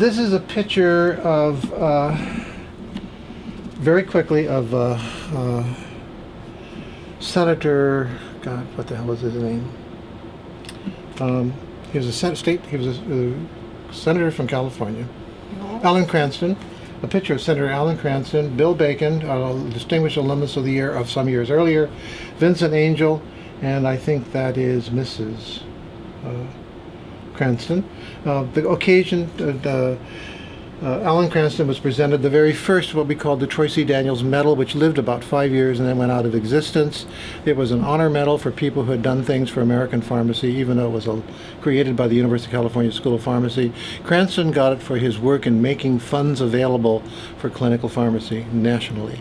This is a picture of, very quickly, of Senator, God, what the hell was his name? He was a senator from California. Alan Cranston. A picture of Senator Alan Cranston, Bill Bacon, a distinguished alumnus of the year of some years earlier, Vincent Angel, and I think that is Mrs. Cranston. The occasion, Alan Cranston was presented the very first, what we called the Troy C. Daniels Medal, which lived about 5 years and then went out of existence. It was an honor medal for people who had done things for American pharmacy, even though it was created by the University of California School of Pharmacy. Cranston got it for his work in making funds available for clinical pharmacy nationally.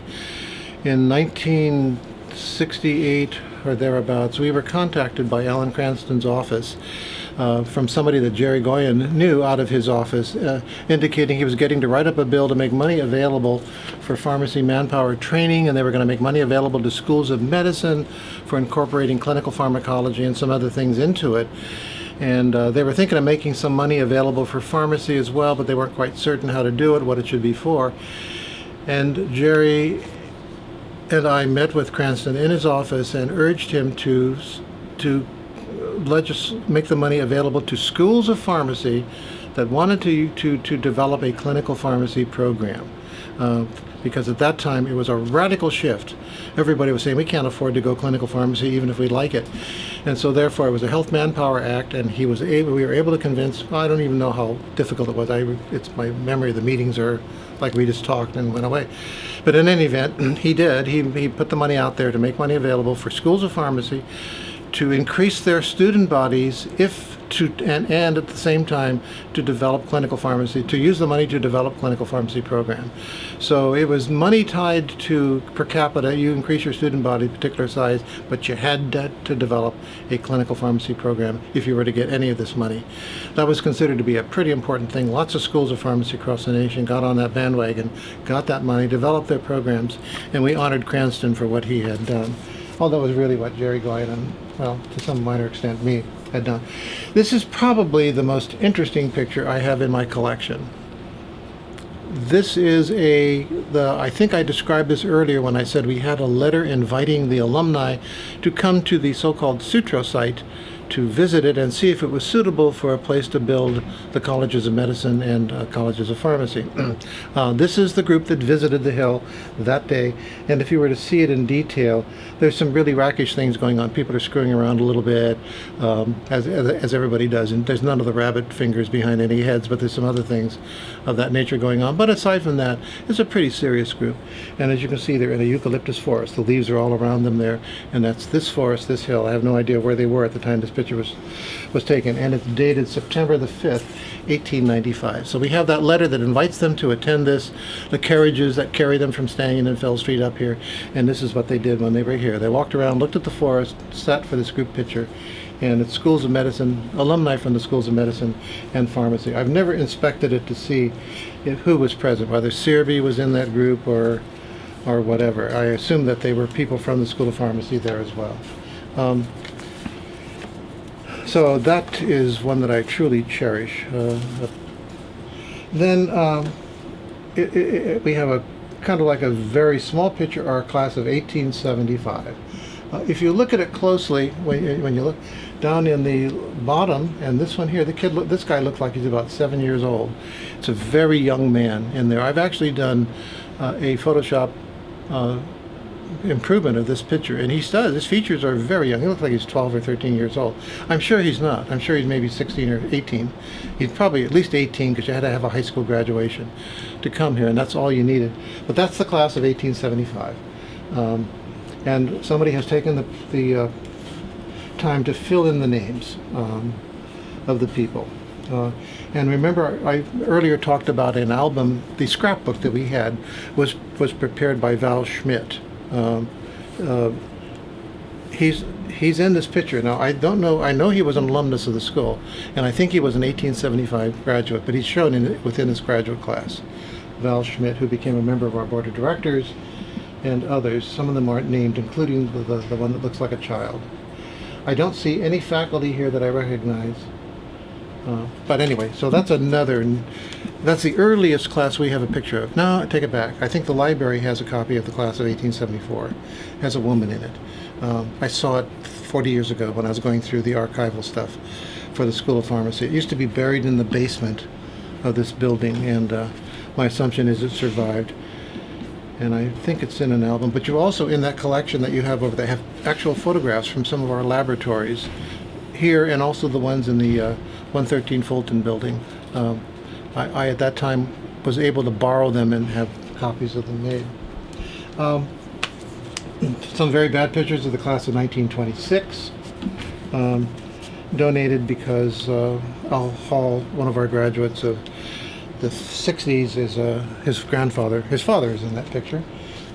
In 1968 or thereabouts, we were contacted by Alan Cranston's office from somebody that Jerry Goyen knew out of his office, indicating he was getting to write up a bill to make money available for pharmacy manpower training, and they were going to make money available to schools of medicine for incorporating clinical pharmacology and some other things into it. And they were thinking of making some money available for pharmacy as well, but they weren't quite certain how to do it, what it should be for. And Jerry and I met with Cranston in his office and urged him to make the money available to schools of pharmacy that wanted to develop a clinical pharmacy program. Because at that time it was a radical shift. Everybody was saying we can't afford to go clinical pharmacy even if we like it. And so therefore it was a Health Manpower Act, and we were able to convince, I don't even know how difficult it was. It's my memory of the meetings are like we just talked and went away. But in any event, he did. He put the money out there to make money available for schools of pharmacy to increase their student bodies and at the same time to develop clinical pharmacy, to use the money to develop clinical pharmacy program. So it was money tied to per capita. You increase your student body particular size, but you had to develop a clinical pharmacy program if you were to get any of this money. That was considered to be a pretty important thing. Lots of schools of pharmacy across the nation got on that bandwagon, got that money, developed their programs, and we honored Cranston for what he had done. Although it was really what Jerry Goyen and, well, to some minor extent, me had done. This is probably the most interesting picture I have in my collection. This is I think I described this earlier when I said we had a letter inviting the alumni to come to the so-called Sutro site to visit it and see if it was suitable for a place to build the colleges of medicine and colleges of pharmacy. This is the group that visited the Hill that day, and if you were to see it in detail, there's some really rakish things going on. People are screwing around a little bit, as everybody does, and there's none of the rabbit fingers behind any heads, but there's some other things of that nature going on. But aside from that, it's a pretty serious group, and as you can see, they're in a eucalyptus forest. The leaves are all around them there, and that's this forest, this hill. I have no idea where they were at the time this picture was taken, and it's dated September the 5th, 1895. So we have that letter that invites them to attend this, the carriages that carry them from Stanton and Fell Street up here, and this is what they did when they were here. They walked around, looked at the forest, sat for this group picture, and it's schools of medicine, alumni from the schools of medicine and pharmacy. I've never inspected it to see who was present, whether Searby was in that group or whatever. I assume that they were people from the School of Pharmacy there as well. So that is one that I truly cherish. Then we have a kind of like a very small picture, our class of 1875. If you look at it closely, when you look down in the bottom, and this one here, this guy looks like he's about 7 years old. It's a very young man in there. I've actually done a Photoshop improvement of this picture, and his features are very young. He looks like he's 12 or 13 years old. I'm sure he's not. I'm sure he's maybe 16 or 18. He's probably at least 18, because you had to have a high school graduation to come here, and that's all you needed. But that's the class of 1875. And somebody has taken the time to fill in the names of the people. And remember, I earlier talked about an album. The scrapbook that we had was prepared by Val Schmidt. He's in this picture. Now, I don't know, I know he was an alumnus of the school, and I think he was an 1875 graduate, but he's shown within his graduate class. Val Schmidt, who became a member of our board of directors, and others. Some of them aren't named, including the one that looks like a child. I don't see any faculty here that I recognize. But anyway, so that's that's the earliest class we have a picture of. No, I take it back. I think the library has a copy of the class of 1874. It has a woman in it. I saw it 40 years ago when I was going through the archival stuff for the School of Pharmacy. It used to be buried in the basement of this building, and my assumption is it survived. And I think it's in an album. But you also, in that collection that you have over there, have actual photographs from some of our laboratories here, and also the ones in the 113 Fulton building. I at that time was able to borrow them and have copies of them made. Some very bad pictures of the class of 1926. Donated because Al Hall, one of our graduates of the 60s, is his father is in that picture.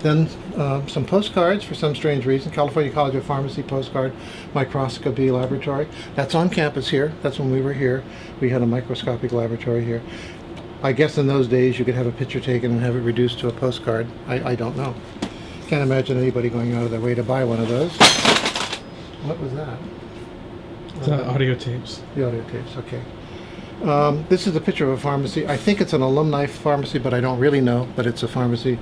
Then some postcards for some strange reason. California College of Pharmacy postcard, microscopy laboratory. That's on campus here. That's when we were here. We had a microscopic laboratory here. I guess in those days you could have a picture taken and have it reduced to a postcard. I don't know. Can't imagine anybody going out of their way to buy one of those. What was that? The audio tapes. The audio tapes, okay. This is a picture of a pharmacy. I think it's an alumni pharmacy, but I don't really know. But it's a pharmacy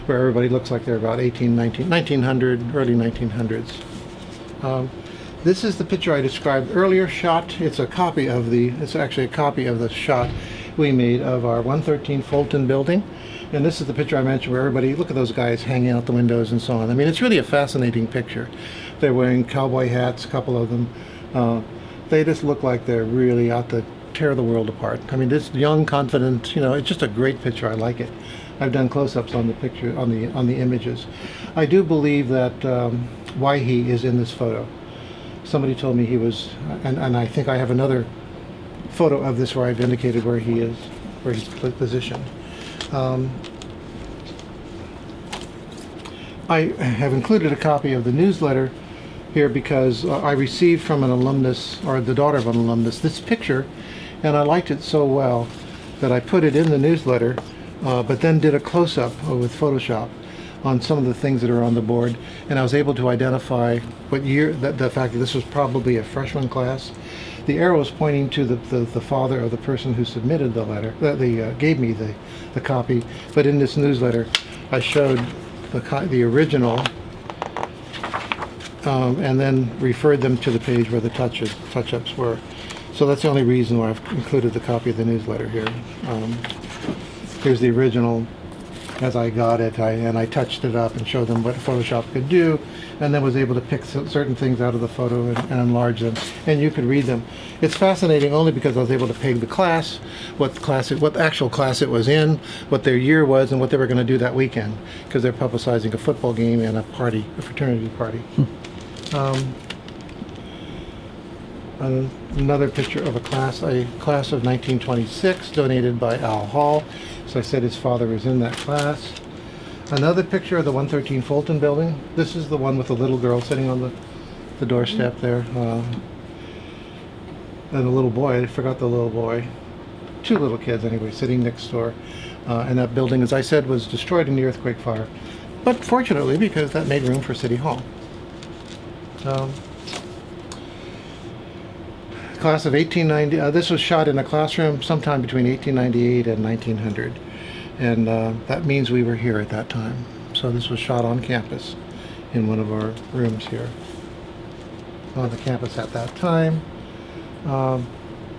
where everybody looks like they're about 1900, early 1900s. This is the picture I described earlier, shot. It's actually a copy of the shot we made of our 113 Fulton building. And this is the picture I mentioned where everybody, look at those guys hanging out the windows and so on. I mean, it's really a fascinating picture. They're wearing cowboy hats, a couple of them. They just look like they're really out to tear the world apart. I mean, this young, confident, it's just a great picture. I like it. I've done close-ups on the picture, on the images. I do believe that Waihe is in this photo. Somebody told me he was, and I think I have another photo of this where I've indicated where he is, where he's positioned. I have included a copy of the newsletter here because I received from an alumnus, or the daughter of an alumnus, this picture, and I liked it so well that I put it in the newsletter, but then did a close-up with Photoshop on some of the things that are on the board, and I was able to identify what year, the fact that this was probably a freshman class. The arrow is pointing to the father of the person who submitted the letter, gave me the copy, but in this newsletter I showed the original, and then referred them to the page where the touch-ups were. So that's the only reason why I've included the copy of the newsletter here. Here's the original as I got it, and I touched it up and showed them what Photoshop could do, and then was able to pick certain things out of the photo and enlarge them, and you could read them. It's fascinating only because I was able to peg the class, what actual class it was in, what their year was, and what they were going to do that weekend, because they're publicizing a football game and a party, a fraternity party. Another picture of a class of 1926, donated by Al Hall. So I said his father was in that class. Another picture of the 113 Fulton building. This is the one with the little girl sitting on the doorstep there. And a little boy, I forgot the little boy. Two little kids anyway, sitting next door. And that building, as I said, was destroyed in the earthquake fire. But fortunately, because that made room for City Hall. Class of 1890, this was shot in a classroom sometime between 1898 and 1900. And that means we were here at that time. So this was shot on campus in one of our rooms here. On the campus at that time.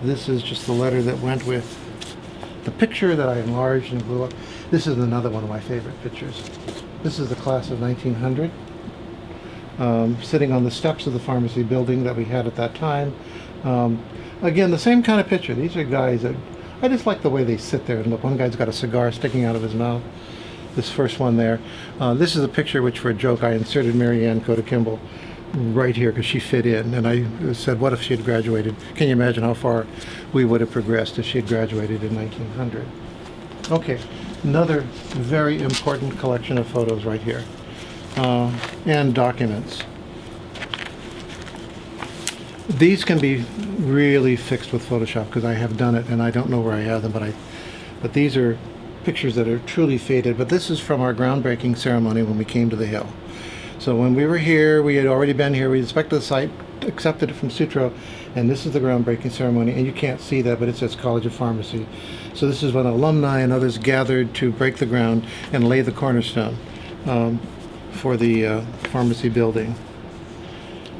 This is just the letter that went with the picture that I enlarged and blew up. This is another one of my favorite pictures. This is the class of 1900. Sitting on the steps of the pharmacy building that we had at that time. Again, the same kind of picture. These are guys that, I just like the way they sit there and look. One guy's got a cigar sticking out of his mouth. This first one there. This is a picture which, for a joke, I inserted Mary Ann Coda Kimball right here because she fit in. And I said, what if she had graduated? Can you imagine how far we would have progressed if she had graduated in 1900? Okay, another very important collection of photos right here. And documents. These can be really fixed with Photoshop because I have done it and I don't know where I have them, but these are pictures that are truly faded. But this is from our groundbreaking ceremony when we came to the Hill. So when we were here, we had already been here. We inspected the site, accepted it from Sutro, and this is the groundbreaking ceremony. And you can't see that, but it says College of Pharmacy. So this is when alumni and others gathered to break the ground and lay the cornerstone for the pharmacy building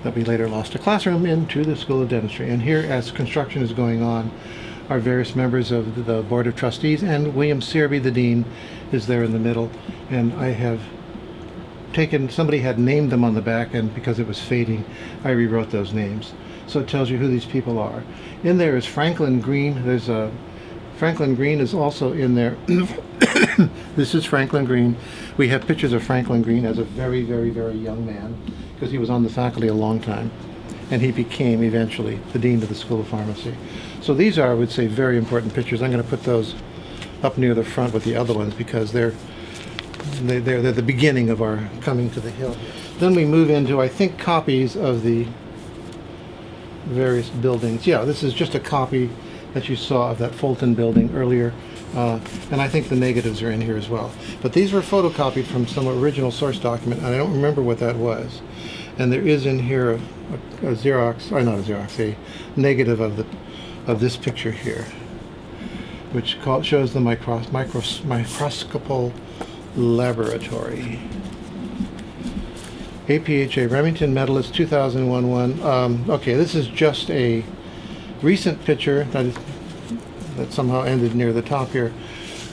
that we later lost a classroom into the School of Dentistry. And here, as construction is going on, are various members of the Board of Trustees, and William Searby, the Dean, is there in the middle. And I have taken, somebody had named them on the back, and because it was fading, I rewrote those names. So it tells you who these people are. In there is Franklin Green. There's a Franklin Green is also in there. This is Franklin Green. We have pictures of Franklin Green as a very, very, very young man, because he was on the faculty a long time, and he became eventually the Dean of the School of Pharmacy. So these are, I would say, very important pictures. I'm going to put those up near the front with the other ones because they're the beginning of our coming to the hill. Then we move into, I think, copies of the various buildings. Yeah, this is just a copy that you saw of that Fulton building earlier, and I think the negatives are in here as well. But these were photocopied from some original source document, and I don't remember what that was. And there is in here a Xerox, or not a Xerox, a negative of this picture here, which shows the microscopical laboratory. APHA Remington Medalist 2001. Okay, this is just a recent picture that somehow ended near the top here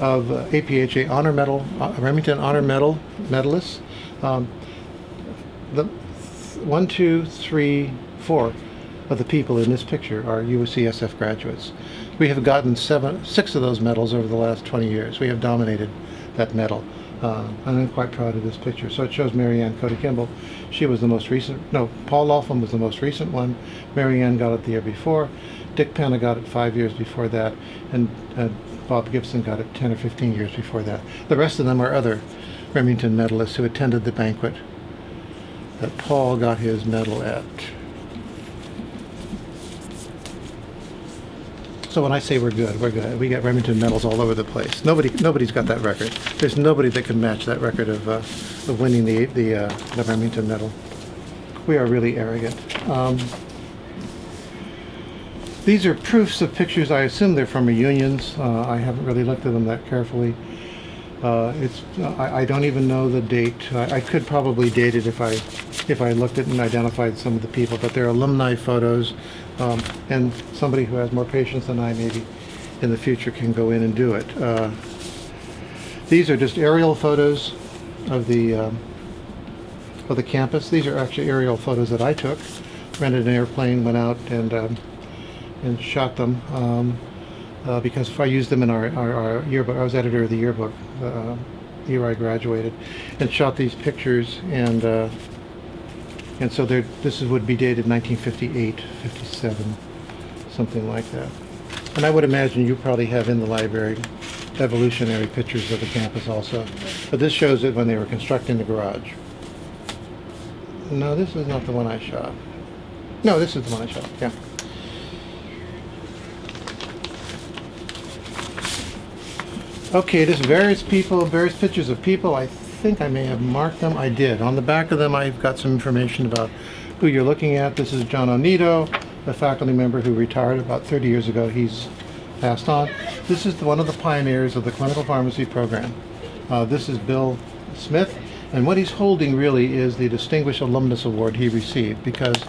of APHA Honor Medal, Remington Honor Medal medalists. The 1, 2, 3, 4 of the people in this picture are UCSF graduates. We have gotten 6 of those medals over the last 20 years. We have dominated that medal. And I'm quite proud of this picture. So it shows Mary Ann Cody Kimball. She was the most recent. No, Paul Laughlin was the most recent one. Mary Ann got it the year before. Dick Penna got it 5 years before that. And Bob Gibson got it 10 or 15 years before that. The rest of them are other Remington medalists who attended the banquet that Paul got his medal at. So when I say we're good, we're good. We get Remington medals all over the place. Nobody's got that record. There's nobody that can match that record of winning the Remington medal. We are really arrogant. These are proofs of pictures. I assume they're from reunions. I haven't really looked at them that carefully. I don't even know the date. I could probably date it if I looked at it and identified some of the people, but they're alumni photos, and somebody who has more patience than I maybe in the future can go in and do it. These are just aerial photos of the campus. These are actually aerial photos that I took. Rented an airplane, went out and shot them. Because if I used them in our yearbook, I was editor of the yearbook the year I graduated, and shot these pictures, and so this would be dated 1958, 57, something like that. And I would imagine you probably have in the library evolutionary pictures of the campus also, but this shows it when they were constructing the garage. No, this is not the one I shot. No, this is the one I shot, yeah. Okay, this various pictures of people. I think I may have marked them. I did. On the back of them, I've got some information about who you're looking at. This is John Oneto, a faculty member who retired about 30 years ago. He's passed on. This is one of the pioneers of the clinical pharmacy program. This is Bill Smith, and what he's holding really is the Distinguished Alumnus Award he received, because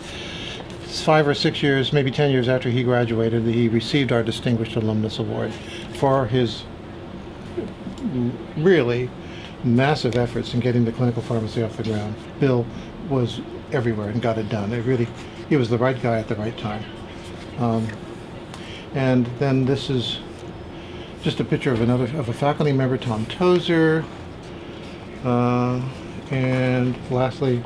5 or 6 years, maybe 10 years after he graduated, he received our Distinguished Alumnus Award for his really massive efforts in getting the clinical pharmacy off the ground. Bill was everywhere and got it done. He was the right guy at the right time. And then this is just a picture of a faculty member, Tom Tozer, and lastly,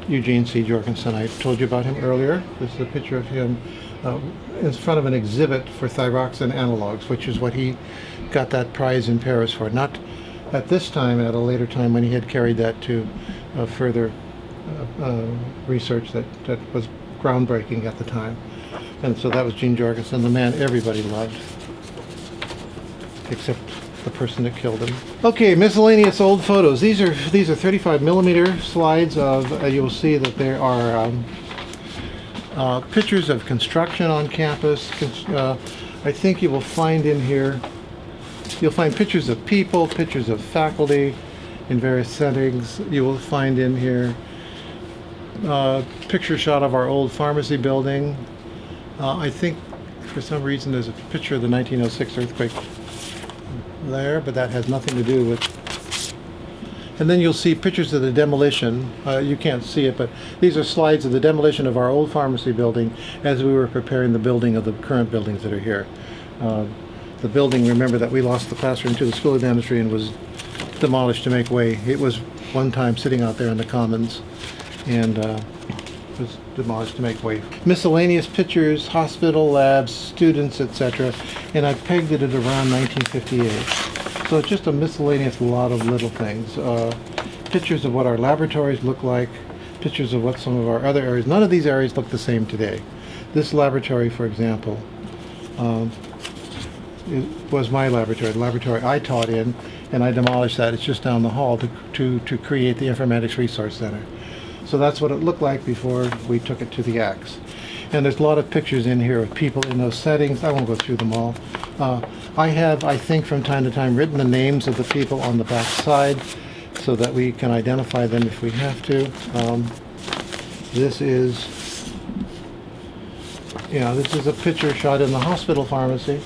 Eugene C. Jorgensen. I told you about him earlier. This is a picture of him in front of an exhibit for thyroxine analogs, which is what he got that prize in Paris for. Not at this time, at a later time when he had carried that to further research that was groundbreaking at the time. And so that was Gene Jorgensen, the man everybody loved, except the person that killed him. Okay, miscellaneous old photos. These are 35 millimeter slides of. You'll see that there are pictures of construction on campus. I think you will find in here. You'll find pictures of people, pictures of faculty in various settings. You will find in here picture shot of our old pharmacy building. I think for some reason there's a picture of the 1906 earthquake there, but that has nothing to do with. And then you'll see pictures of the demolition. You can't see it, but these are slides of the demolition of our old pharmacy building as we were preparing the building of the current buildings that are here. The building, remember that we lost the classroom to the School of Dentistry and was demolished to make way. It was one time sitting out there in the commons and was demolished to make way. Miscellaneous pictures, hospital, labs, students, etc. And I pegged it at around 1958. So it's just a miscellaneous lot of little things. Pictures of what our laboratories look like, pictures of what some of our other areas. None of these areas look the same today. This laboratory, for example, it was my laboratory, the laboratory I taught in, and I demolished that. It's just down the hall to create the Informatics Resource Center. So that's what it looked like before we took it to the Axe. And there's a lot of pictures in here of people in those settings. I won't go through them all. I have, I think, from time to time written the names of the people on the back side so that we can identify them if we have to. This is a picture shot in the hospital pharmacy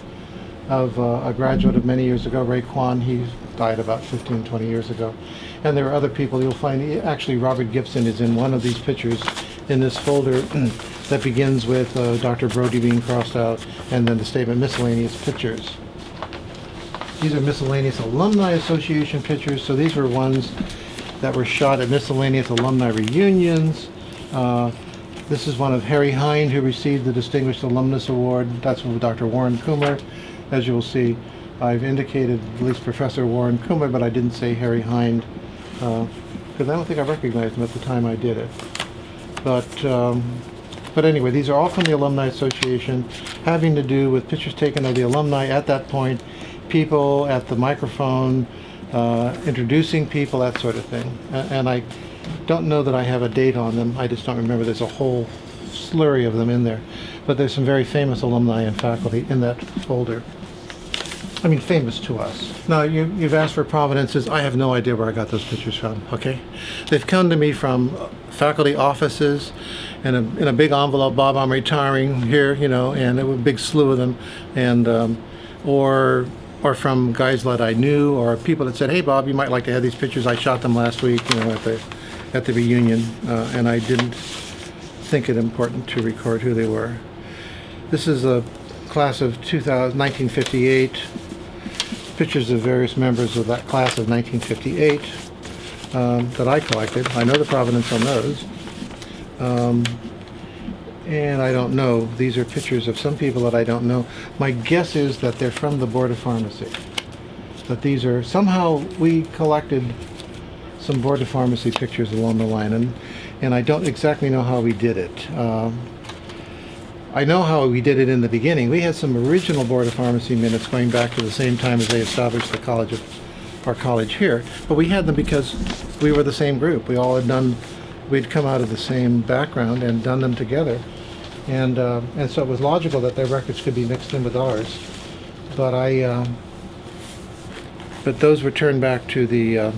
of a graduate of many years ago, Ray Kwan. He died about 15, 20 years ago. And there are other people you'll find. Actually, Robert Gibson is in one of these pictures in this folder that begins with Dr. Brody being crossed out and then the statement miscellaneous pictures. These are miscellaneous Alumni Association pictures. So these were ones that were shot at miscellaneous alumni reunions. This is one of Harry Hind, who received the Distinguished Alumnus Award. That's with Dr. Warren Coomer. As you'll see, I've indicated at least Professor Warren Coomer, but I didn't say Harry Hind, because I don't think I recognized him at the time I did it. But anyway, these are all from the Alumni Association, having to do with pictures taken of the alumni at that point, people at the microphone, introducing people, that sort of thing. And I don't know that I have a date on them. I just don't remember. There's a whole slurry of them in there. But there's some very famous alumni and faculty in that folder. I mean, famous to us. Now, you've asked for provenances. I have no idea where I got those pictures from, okay? They've come to me from faculty offices in a big envelope. Bob, I'm retiring here, and there were a big slew of them. And, or from guys that I knew, or people that said, hey, Bob, you might like to have these pictures. I shot them last week, at the reunion, and I didn't think it important to record who they were. This is a class of 1958, pictures of various members of that class of 1958 that I collected. I know the provenance on those. And I don't know. These are pictures of some people that I don't know. My guess is that they're from the Board of Pharmacy. That these are, somehow we collected some Board of Pharmacy pictures along the line, and I don't exactly know how we did it. I know how we did it in the beginning. We had some original Board of Pharmacy minutes going back to the same time as they established our college here, but we had them because we were the same group. We all had we'd come out of the same background and done them together, and so it was logical that their records could be mixed in with ours. But but those were turned back to the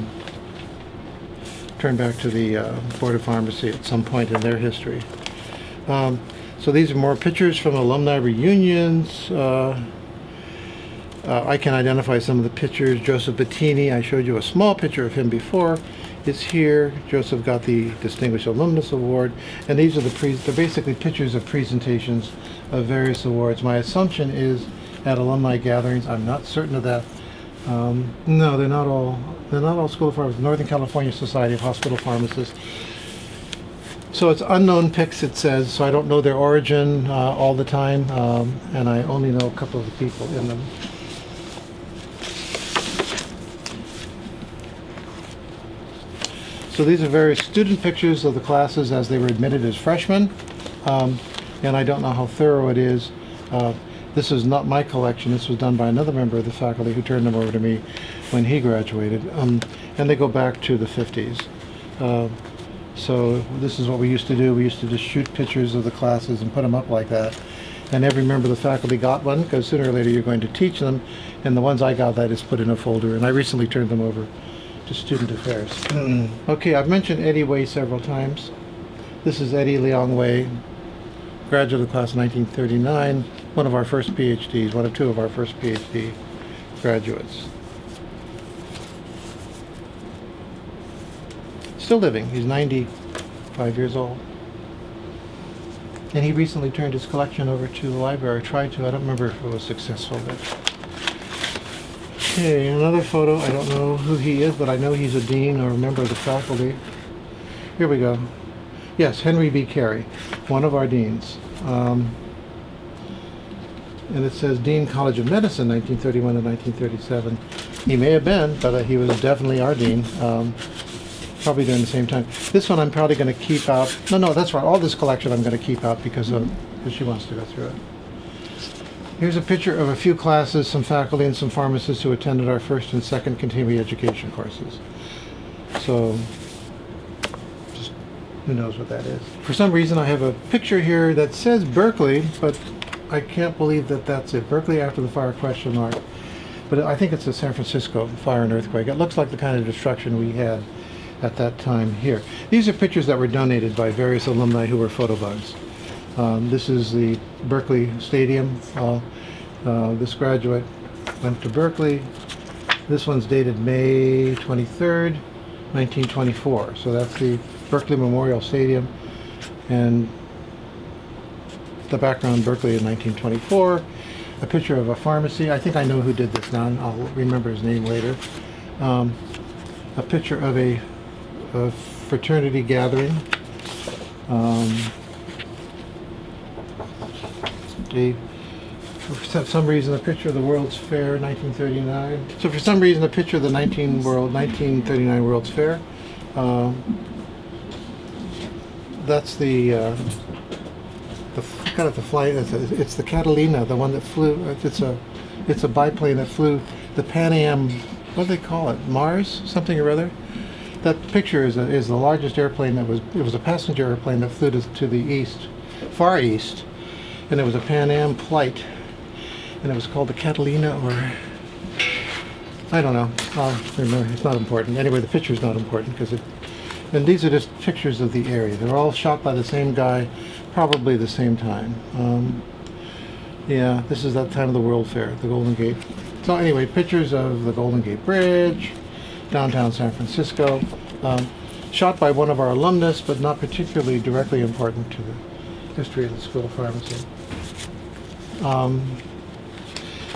Board of Pharmacy at some point in their history. So these are more pictures from alumni reunions. I can identify some of the pictures. Joseph Bettini, I showed you a small picture of him before. It's here. Joseph got the Distinguished Alumnus Award. And these are they're basically pictures of presentations of various awards. My assumption is at alumni gatherings. I'm not certain of that. No, they're not all School of Pharmacy. Northern California Society of Hospital Pharmacists. So it's unknown pics, it says, so I don't know their origin all the time, and I only know a couple of the people in them. So these are various student pictures of the classes as they were admitted as freshmen, and I don't know how thorough it is. This is not my collection. This was done by another member of the faculty who turned them over to me when he graduated. And they go back to the 50s. So this is what we used to do. We used to just shoot pictures of the classes and put them up like that. And every member of the faculty got one, because sooner or later you're going to teach them. And the ones I got, I just put in a folder. And I recently turned them over to Student Affairs. Okay, I've mentioned Eddie Wei several times. This is Eddie Liang Wei, graduate of the class of 1939, one of our first PhDs, one of two of our first PhD graduates. Still living. He's 95 years old. And he recently turned his collection over to the library. Tried to. I don't remember if it was successful. But okay, another photo. I don't know who he is, but I know he's a dean or a member of the faculty. Here we go. Yes, Henry B. Carey, one of our deans. And it says Dean College of Medicine, 1931 to 1937. He may have been, but he was definitely our dean. Probably during the same time. This one I'm probably going to keep out. No, that's right. All this collection I'm going to keep out because she wants to go through it. Here's a picture of a few classes, some faculty and some pharmacists who attended our first and second continuing education courses. So, just who knows what that is. For some reason I have a picture here that says Berkeley, but I can't believe that that's it. Berkeley after the fire ? But I think it's the San Francisco fire and earthquake. It looks like the kind of destruction we had at that time here. These are pictures that were donated by various alumni who were photobugs. This is the Berkeley Stadium. This graduate went to Berkeley. This one's dated May 23rd, 1924. So that's the Berkeley Memorial Stadium. And the background, Berkeley in 1924. A picture of a pharmacy. I think I know who did this now. I'll remember his name later. A picture of a fraternity gathering. For some reason, a picture of the World's Fair, 1939. So for some reason, a picture of the 1939 World's Fair. That's the kind of the flight. It's the Catalina, the one that flew. It's a biplane that flew the Pan Am. What do they call it? Mars, something or other. That picture is the largest airplane that was. It was a passenger airplane that flew to the east, far east, and it was a Pan Am flight, and it was called the Catalina, or I don't know. I'll remember. It's not important. Anyway, the picture is not important because it. And these are just pictures of the area. They're all shot by the same guy, probably the same time. Yeah, this is that time of the World Fair, the Golden Gate. So anyway, pictures of the Golden Gate Bridge, downtown San Francisco, shot by one of our alumnus, but not particularly directly important to the history of the School of Pharmacy.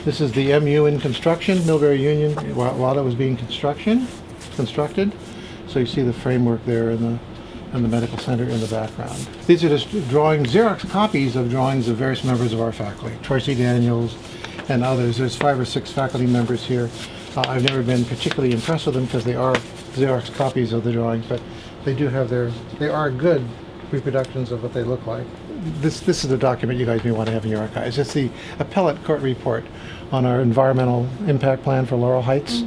This is the MU in construction, Millbury Union, while it was being constructed. So you see the framework there and the medical center in the background. These are just drawings, Xerox copies of drawings of various members of our faculty, Troy C. Daniels and others. There's 5 or 6 faculty members here. I've never been particularly impressed with them because they are Xerox copies of the drawings, but they are good reproductions of what they look like. This is the document you guys may want to have in your archives. It's the appellate court report on our environmental impact plan for Laurel Heights,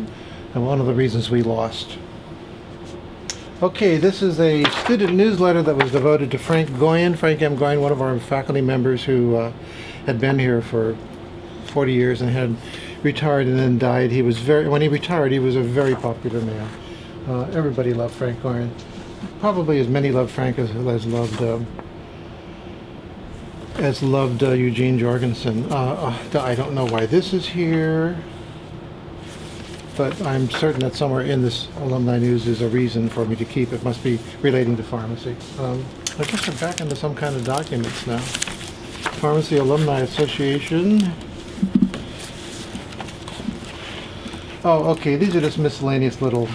and one of the reasons we lost. Okay, this is a student newsletter that was devoted to Frank M. Goyen, one of our faculty members who had been here for 40 years and had retired and then died. When he retired, he was a very popular man. Everybody loved Frank Goyen. Probably as many loved Frank as loved Eugene Jorgensen. I don't know why this is here, but I'm certain that somewhere in this alumni news is a reason for me to keep it. Must be relating to pharmacy. I guess we're back into some kind of documents now. Pharmacy Alumni Association. Oh, okay. These are just miscellaneous little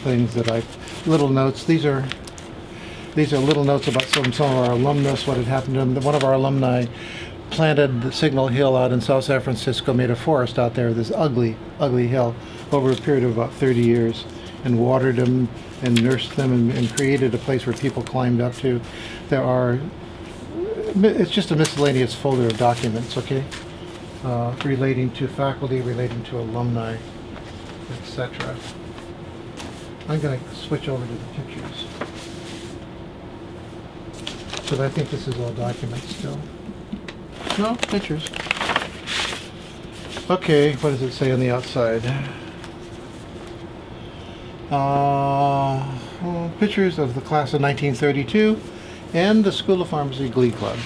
things that little notes. These are little notes about some of our alumnus, what had happened to them. One of our alumni planted the Signal Hill out in South San Francisco, made a forest out there, this ugly, ugly hill, over a period of about 30 years, and watered them and nursed them and created a place where people climbed up to. It's just a miscellaneous folder of documents, okay? relating to faculty, relating to alumni, etc. I'm going to switch over to the pictures. But I think this is all documents still. No, pictures. Okay, what does it say on the outside? Pictures of the class of 1932 and the School of Pharmacy Glee Club.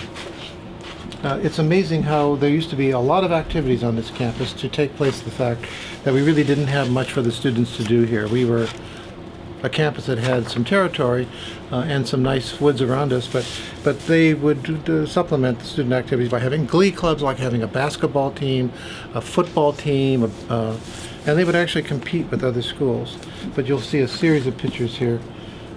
It's amazing how there used to be a lot of activities on this campus to take place the fact that we really didn't have much for the students to do here. We were a campus that had some territory and some nice woods around us, but they would supplement the student activities by having glee clubs, like having a basketball team, a football team, and they would actually compete with other schools. But you'll see a series of pictures here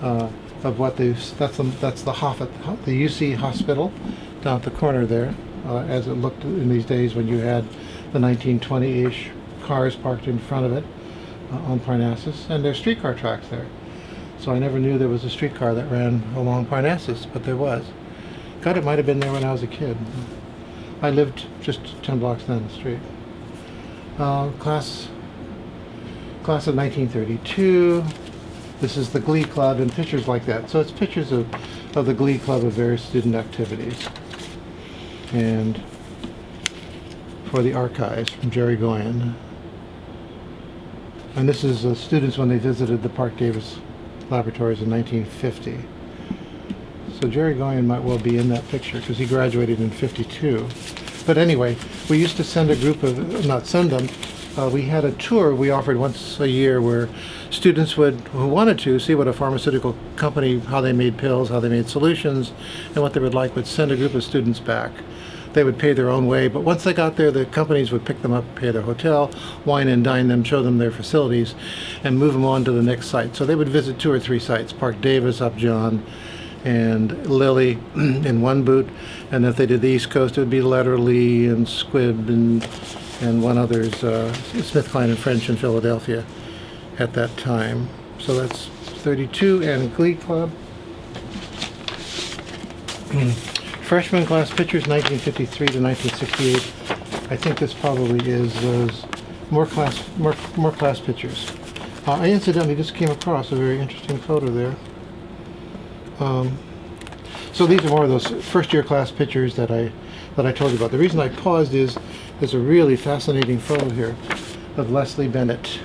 of what that's the UC hospital down at the corner there, as it looked in these days when you had the 1920-ish cars parked in front of it on Parnassus, and there's streetcar tracks there. So I never knew there was a streetcar that ran along Parnassus, but there was. God, it might have been there when I was a kid. I lived just 10 blocks down the street. Class of 1932. This is the Glee Club and pictures like that. So it's pictures of the Glee Club of various student activities. And for the archives from Jerry Goyen. And this is students when they visited the Park Davis laboratories in 1950. So Jerry Goyen might well be in that picture because he graduated in 52. But anyway, we used to send a group of, not send them, we had a tour we offered once a year where students who wanted to see what a pharmaceutical company, how they made pills, how they made solutions, and what they would like, would send a group of students back. They would pay their own way, but once they got there, the companies would pick them up, pay their hotel, wine and dine them, show them their facilities, and move them on to the next site. So they would visit 2 or 3 sites, Park Davis, Upjohn, and Lilly in one boot, and if they did the East Coast, it would be Letterly and Squibb and one other's, Smith, Kline and French in Philadelphia at that time. So that's 32 and Glee Club. Freshman class pictures, 1953 to 1968. I think this probably is those more class pictures. I incidentally just came across a very interesting photo there. So these are more of those first year class pictures that I told you about. The reason I paused is there's a really fascinating photo here of Leslie Bennett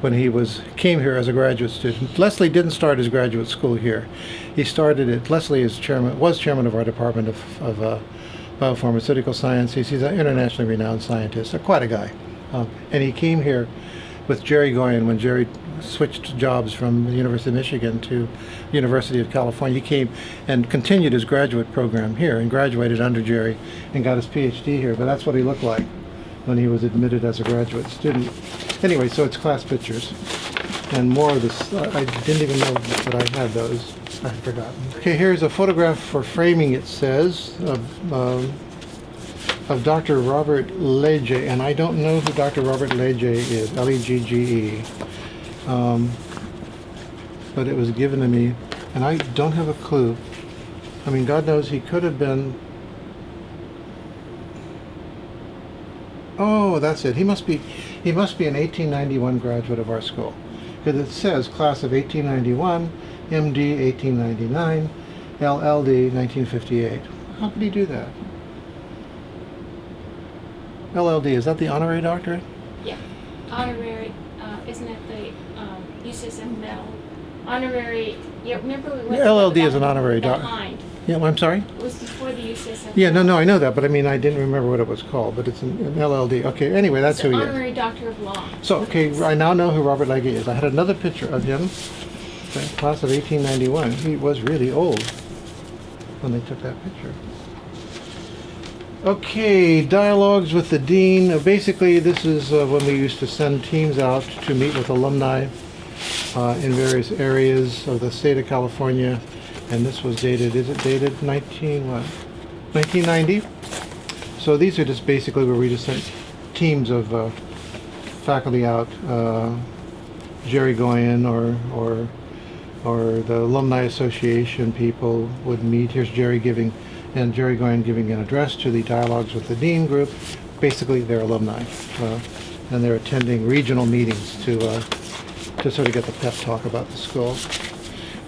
when he came here as a graduate student. Leslie didn't start his graduate school here. He started it. Leslie was chairman of our department of biopharmaceutical sciences. He's an internationally renowned scientist, quite a guy. And he came here with Jerry Goyen when Jerry switched jobs from the University of Michigan to the University of California. He came and continued his graduate program here and graduated under Jerry and got his PhD here. But that's what he looked like when he was admitted as a graduate student. Anyway, so it's class pictures. And more of this, I didn't even know that I had those. I had forgotten. Okay, here's a photograph for framing, it says, of Dr. Robert Legge, and I don't know who Dr. Robert Legge is, L-E-G-G-E. But it was given to me, and I don't have a clue. I mean, God knows he could have been... Oh, that's it. He must be an 1891 graduate of our school. Because it says class of 1891, MD 1899, LLD 1958. How could he do that? LLD, is that the honorary doctorate? Yeah, honorary, isn't it the UCSF medal? Honorary, yeah, remember we went... LLD is an honorary doctorate. Behind. Yeah, I'm sorry? It was before the UCSF. Yeah, no, I know that, but I mean, I didn't remember what it was called, but it's an LLD. Okay, anyway, that's who he is. Honorary Doctor of Law. So, okay, I now know who Robert Legge is. I had another picture of him, class of 1891. He was really old when they took that picture. Okay, dialogues with the dean. Basically, this is when we used to send teams out to meet with alumni in various areas of the state of California. And this was dated, is it dated 1990? So these are just basically where we just sent teams of faculty out, Jerry Goyen or the Alumni Association people would meet. Here's Jerry giving and Jerry Goyen giving an address to the Dialogues with the Dean group. Basically, they're alumni, and they're attending regional meetings to sort of get the pep talk about the school.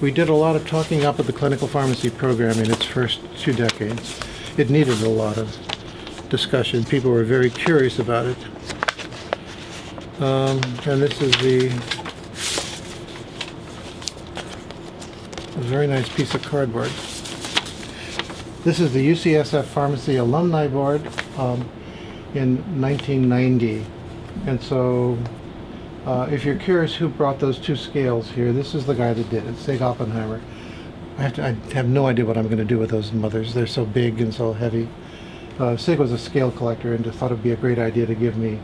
We did a lot of talking up of the clinical pharmacy program in its first 2 decades. It needed a lot of discussion. People were very curious about it. And this is a very nice piece of cardboard. This is the UCSF Pharmacy Alumni Board in 1990. And so if you're curious who brought those 2 scales here, this is the guy that did it, Sig Oppenheimer. I have no idea what I'm going to do with those mothers. They're so big and so heavy. Sig was a scale collector and just thought it'd be a great idea to give me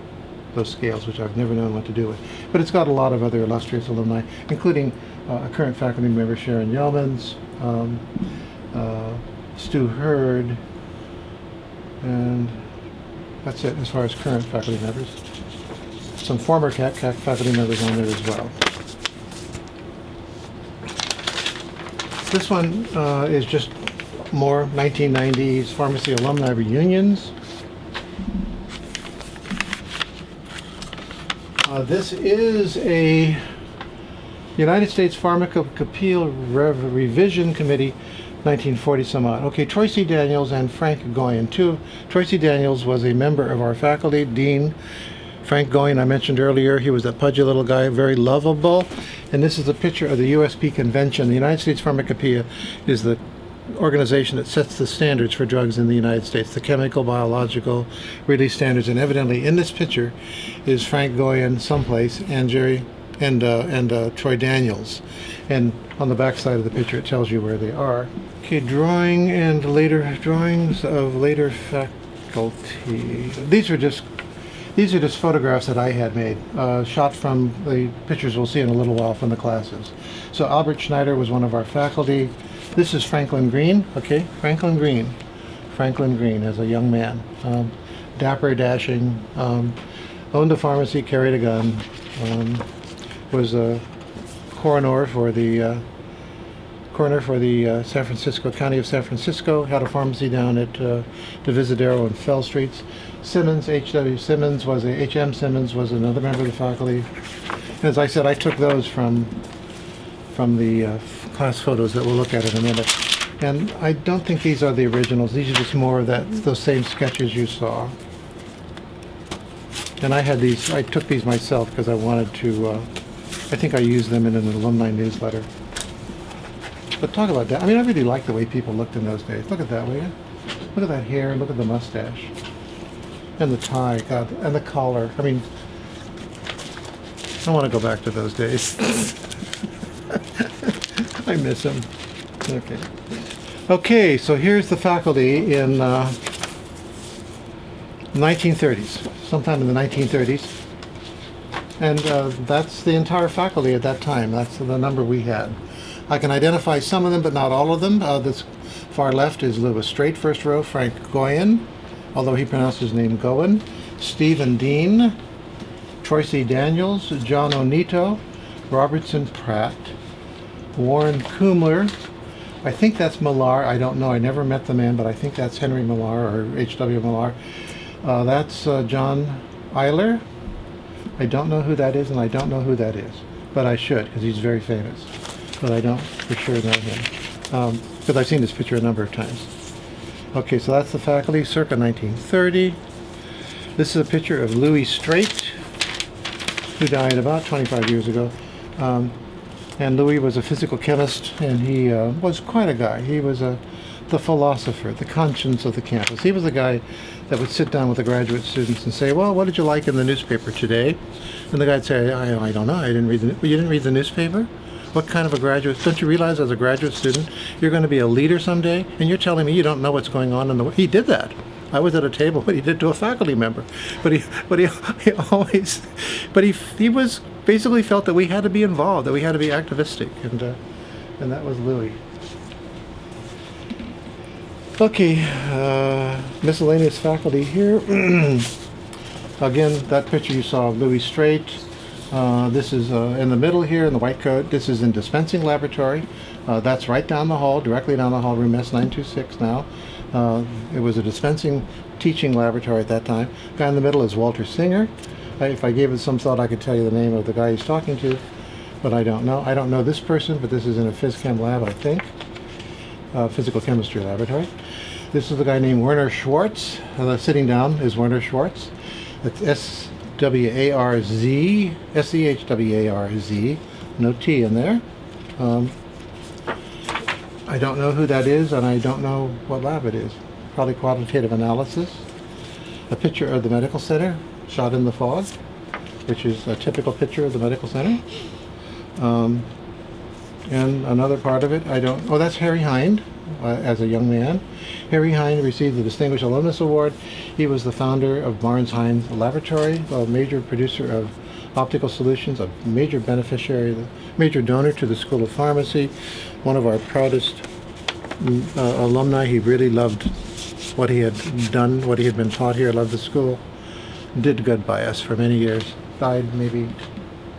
those scales, which I've never known what to do with. But it's got a lot of other illustrious alumni, including a current faculty member, Sharon Yeomans, Stu Hurd, and that's it as far as current faculty members. Some former faculty members on there as well. This one is just more 1990s pharmacy alumni reunions. This is a United States Pharmacopoeia Revision Committee, 1940 some odd. Okay, Troy C. Daniels and Frank Goyen. Troy C. Daniels was a member of our faculty, dean. Frank Goyen, I mentioned earlier, he was that pudgy little guy, very lovable. And this is a picture of the USP convention. The United States Pharmacopoeia is the organization that sets the standards for drugs in the United States, the chemical, biological release standards. And evidently in this picture is Frank Goyen someplace and Jerry and Troy Daniels. And on the back side of the picture it tells you where they are. Okay, drawing and later drawings of later faculty. These are just photographs that I had made, shot from the pictures we'll see in a little while from the classes. So Albert Schneider was one of our faculty. This is Franklin Green, okay, Franklin Green as a young man. Dapper, dashing, owned a pharmacy, carried a gun, was a coroner for the San Francisco, County of San Francisco, had a pharmacy down at Divisadero and Fell Streets. Simmons, H.W. Simmons was H.M. Simmons was another member of the faculty. And as I said, I took those from the class photos that we'll look at in a minute. And I don't think these are the originals. These are just more of those same sketches you saw. And I took these myself because I wanted to, I think I used them in an alumni newsletter. But talk about that. I mean, I really like the way people looked in those days. Look at that, will you? Look at that hair, look at the mustache. And the tie, God, and the collar. I mean, I want to go back to those days. I miss them. Okay. Okay, so here's the faculty in 1930s, sometime in the 1930s. And that's the entire faculty at that time. That's the number we had. I can identify some of them, but not all of them. This far left is Louis Straight, first row, Frank Goyen, although he pronounced his name Goen, Stephen Dean, Troy C. Daniels, John Onito, Robertson Pratt, Warren Kumler. I think that's Millar. I don't know. I never met the man, but I think that's Henry Millar or H.W. Millar. That's John Eiler. I don't know who that is, and I don't know who that is, but I should because he's very famous. But I don't for sure know him because I've seen this picture a number of times. Okay, so that's the faculty circa 1930. This is a picture of Louis Straight, who died about 25 years ago. And Louis was a physical chemist, and he was quite a guy. He was the philosopher, the conscience of the campus. He was the guy that would sit down with the graduate students and say, well, what did you like in the newspaper today? And the guy'd say, I don't know, I didn't read you didn't read the newspaper? What kind of a graduate? Don't you realize as a graduate student, you're going to be a leader someday? And you're telling me you don't know what's going on in the world? He did that. I was at a table, but he did to a faculty member. But he was basically felt that we had to be involved, that we had to be activistic, and that was Louis. Okay, miscellaneous faculty here. Again, that picture you saw of Louis Straight. This is in the middle here in the white coat. This is in dispensing laboratory. That's right down the hall, directly down the hall, room S926 now. It was a dispensing teaching laboratory at that time. The guy in the middle is Walter Singer. If I gave it some thought, I could tell you the name of the guy he's talking to, but I don't know. I don't know this person, but this is in a phys chem lab, I think. Physical chemistry laboratory. This is a guy named Werner Schwartz. Sitting down is Werner Schwartz. It's S-W-A-R-Z, S-C-H-W-A-R-Z. No T in there. I don't know who that is, and I don't know what lab it is. Probably quantitative analysis. A picture of the medical center, shot in the fog, which is a typical picture of the medical center. And another part of it, oh, that's Harry Hind, as a young man. Harry Hind received the Distinguished Alumnus Award. He was the founder of Barnes-Hines Laboratory, a major producer of optical solutions, a major beneficiary, major donor to the School of Pharmacy, one of our proudest alumni. He really loved what he had done, what he had been taught here, loved the school, did good by us for many years. Died maybe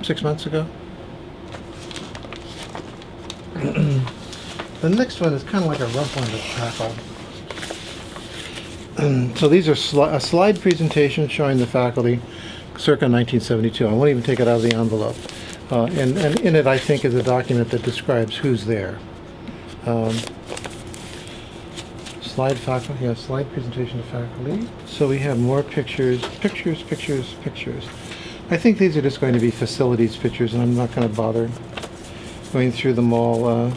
6 months ago. The next one is kind of like a rough one to tackle. So these are a slide presentation showing the faculty circa 1972. I won't even take it out of the envelope. And in it, I think, is a document that describes who's there. Slide presentation to faculty. So we have more pictures. I think these are just going to be facilities pictures, and I'm not going to bother going through them all.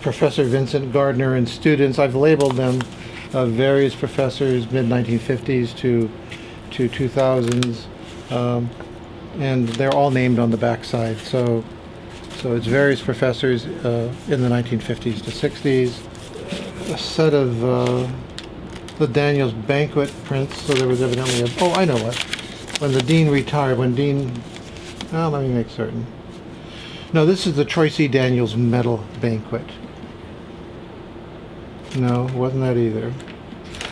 Professor Vincent Gardner and students, I've labeled them various professors, mid-1950s to 2000s, and they're all named on the back side. So it's various professors in the 1950s to 60s. A set of the Daniels banquet prints, so there was evidently oh, I know what. When the dean retired, let me make certain. No, this is the Troy C. Daniels Medal Banquet. No, it wasn't that either.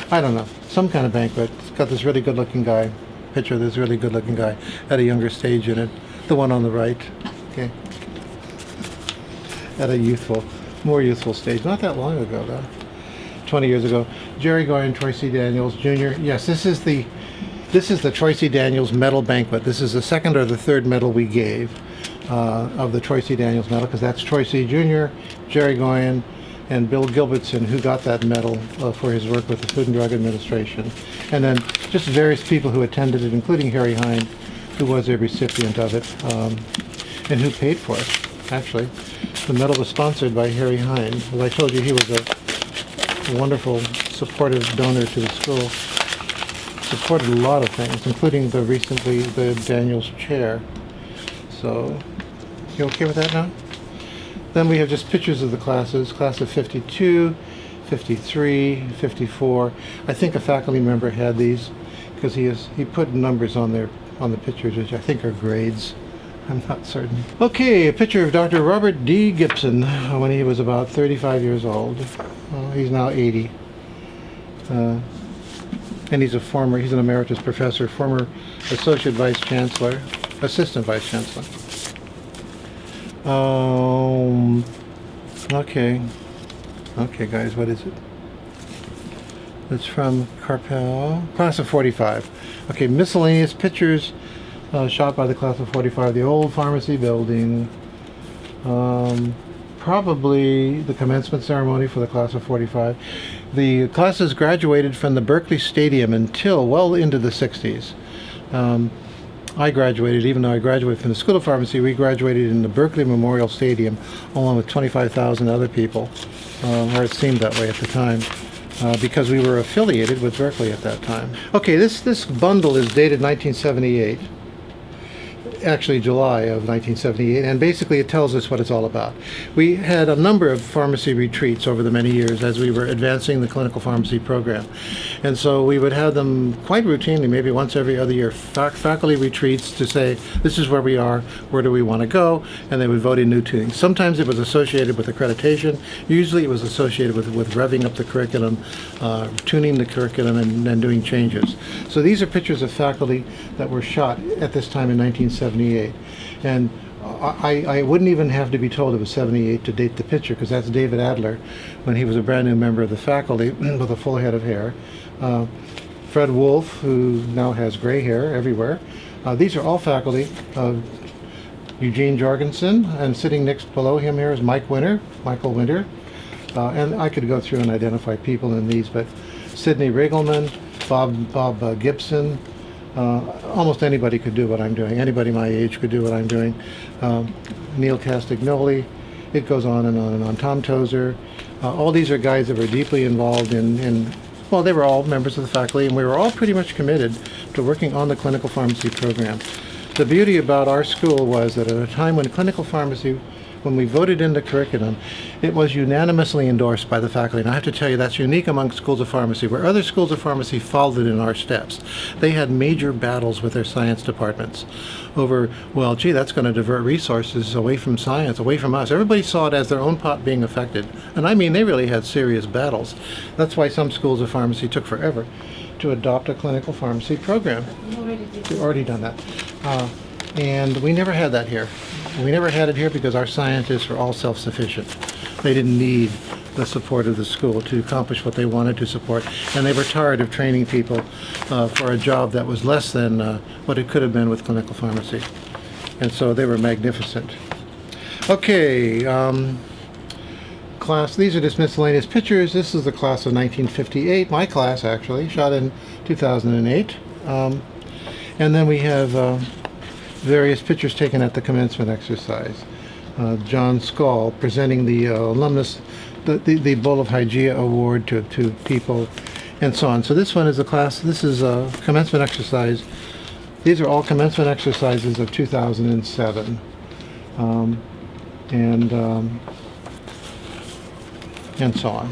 I don't know. Some kind of banquet. It's got this really good-looking guy. Picture of this really good-looking guy at a younger stage in it. The one on the right. Okay. At a more youthful stage. Not that long ago, though. 20 years ago. Jerry Goyen, Troy C. Daniels Jr. Yes, this is the Troy C. Daniels Medal Banquet. This is the second or the third medal we gave of the Troy C. Daniels Medal, because that's Troy C. Jr., Jerry Goyen, and Bill Gilbertson, who got that medal for his work with the Food and Drug Administration. And then just various people who attended it, including Harry Hind, who was a recipient of it, and who paid for it, actually. The medal was sponsored by Harry Hind. As I told you, he was a wonderful, supportive donor to the school. Supported a lot of things, including the Daniels chair. So, you okay with that now? Then we have just pictures of the classes. Class of 52, 53, 54. I think a faculty member had these because he put numbers on the pictures, which I think are grades. I'm not certain. Okay, a picture of Dr. Robert D. Gibson when he was about 35 years old. He's now 80. And he's an emeritus professor, former associate vice chancellor, assistant vice chancellor. Okay, guys, what is it? It's from Carpel, class of 45. Okay, miscellaneous pictures shot by the class of 45, the old pharmacy building. Probably the commencement ceremony for the class of 45. The classes graduated from the Berkeley Stadium until well into the 60s. I graduated, even though I graduated from the School of Pharmacy, we graduated in the Berkeley Memorial Stadium along with 25,000 other people, or it seemed that way at the time, because we were affiliated with Berkeley at that time. Okay, this bundle is dated 1978. Actually July of 1978, and basically it tells us what it's all about. We had a number of pharmacy retreats over the many years as we were advancing the clinical pharmacy program, and so we would have them quite routinely, maybe once every other year, faculty retreats to say, this is where we are, where do we want to go, and they would vote in new tunings. Sometimes it was associated with accreditation, usually it was associated with revving up the curriculum, tuning the curriculum, and doing changes. So these are pictures of faculty that were shot at this time in 1978. And I wouldn't even have to be told it was 78 to date the picture, because that's David Adler when he was a brand new member of the faculty with a full head of hair. Fred Wolf, who now has gray hair everywhere. These are all faculty. Eugene Jorgensen, and sitting next below him here is Michael Winter. And I could go through and identify people in these, but Sidney Riggleman, Bob Gibson, almost anybody could do what I'm doing. Anybody my age could do what I'm doing. Neil Castagnoli, it goes on and on and on. Tom Tozer. All these are guys that were deeply involved in, well, they were all members of the faculty, and we were all pretty much committed to working on the clinical pharmacy program. The beauty about our school was that at a time when clinical pharmacy, when we voted in the curriculum, it was unanimously endorsed by the faculty. And I have to tell you, that's unique among schools of pharmacy, where other schools of pharmacy followed in our steps. They had major battles with their science departments over, well, gee, that's going to divert resources away from science, away from us. Everybody saw it as their own pot being affected. And I mean, they really had serious battles. That's why some schools of pharmacy took forever to adopt a clinical pharmacy program. We've already done that. And we never had that here. We never had it here because our scientists were all self-sufficient. They didn't need the support of the school to accomplish what they wanted to support, and they were tired of training people for a job that was less than what it could have been with clinical pharmacy. And so they were magnificent. Okay, class, these are just miscellaneous pictures. This is the class of 1958, my class actually, shot in 2008. And then we have various pictures taken at the commencement exercise. John Skull presenting the alumnus, the Bowl of Hygeia Award to people, and so on. So this one is a class, this is a commencement exercise. These are all commencement exercises of 2007. And so on.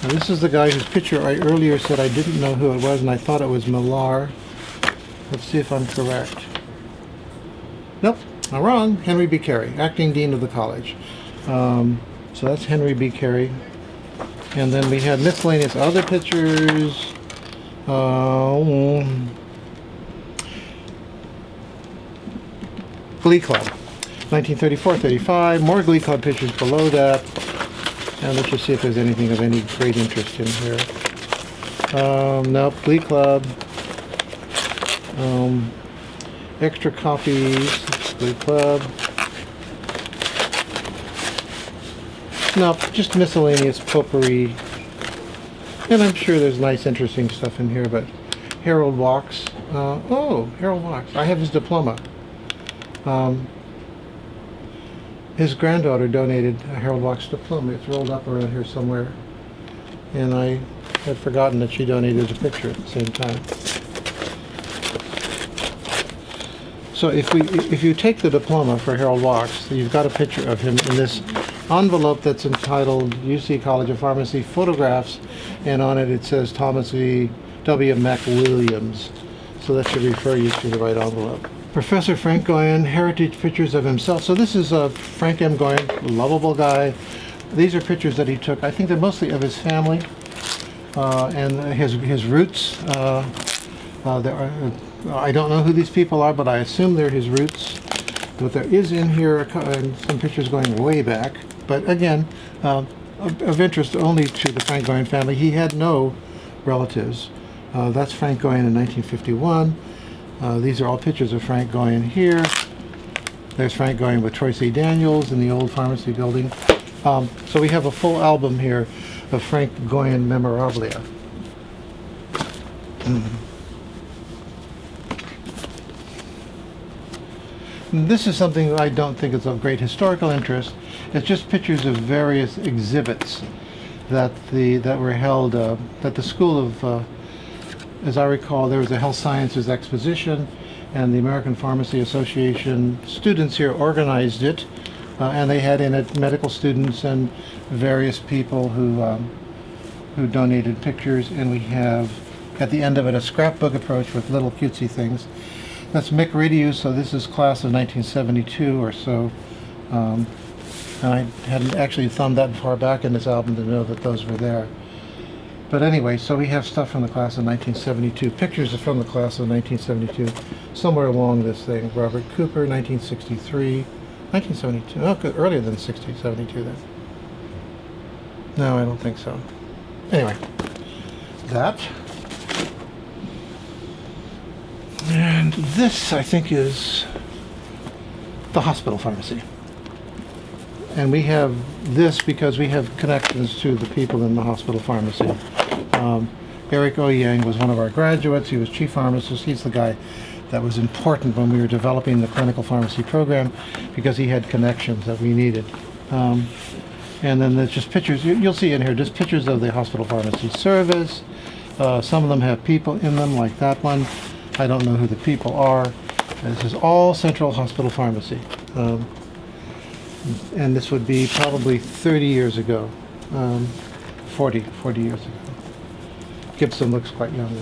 Now this is the guy whose picture I earlier said I didn't know who it was, and I thought it was Millar. Let's see if I'm correct. Nope, I'm wrong. Henry B. Carey, acting dean of the college. So that's Henry B. Carey. And then we had miscellaneous other pictures. Glee Club, 1934-35. More Glee Club pictures below that. And let's just see if there's anything of any great interest in here. Nope, Glee Club. Extra copies, Glee Club. Nope, just miscellaneous potpourri. And I'm sure there's nice, interesting stuff in here, but Harold Walks. Oh, Harold Walks. I have his diploma. His granddaughter donated a Harold Walks diploma. It's rolled up around here somewhere. And I had forgotten that she donated a picture at the same time. So if you take the diploma for Harold Walks, you've got a picture of him in this envelope that's entitled UC College of Pharmacy Photographs, and on it says Thomas W. McWilliams. So that should refer you to the right envelope. Professor Frank Goyen, heritage pictures of himself. So this is Frank M. Goyen, lovable guy. These are pictures that he took. I think they're mostly of his family and his roots. I don't know who these people are, but I assume they're his roots. But there is in here some pictures going way back. But again, of interest only to the Frank Goyen family. He had no relatives. That's Frank Goyen in 1951. These are all pictures of Frank Goyen here. There's Frank Goyen with Troy C. Daniels in the old pharmacy building. So we have a full album here of Frank Goyen memorabilia. This is something I don't think is of great historical interest. It's just pictures of various exhibits that were held at the School of, as I recall, there was a Health Sciences Exposition, and the American Pharmacy Association students here organized it, and they had in it medical students and various people who donated pictures, and we have at the end of it a scrapbook approach with little cutesy things. That's Mick Ridiu, so this is class of 1972 or so. And I hadn't actually thumbed that far back in this album to know that those were there. But anyway, so we have stuff from the class of 1972. Pictures are from the class of 1972. Somewhere along this thing. Robert Cooper, 1963. 1972. Oh, good. Earlier than 60, 72 then. No, I don't think so. Anyway, that. And this, I think, is the hospital pharmacy. And we have this because we have connections to the people in the hospital pharmacy. Eric Oyang was one of our graduates. He was chief pharmacist. He's the guy that was important when we were developing the clinical pharmacy program because he had connections that we needed. And then there's just pictures. You'll see in here just pictures of the hospital pharmacy service. Some of them have people in them, like that one. I don't know who the people are. This is all Central Hospital Pharmacy. And this would be probably 30 years ago, 40 years ago. Gibson looks quite young.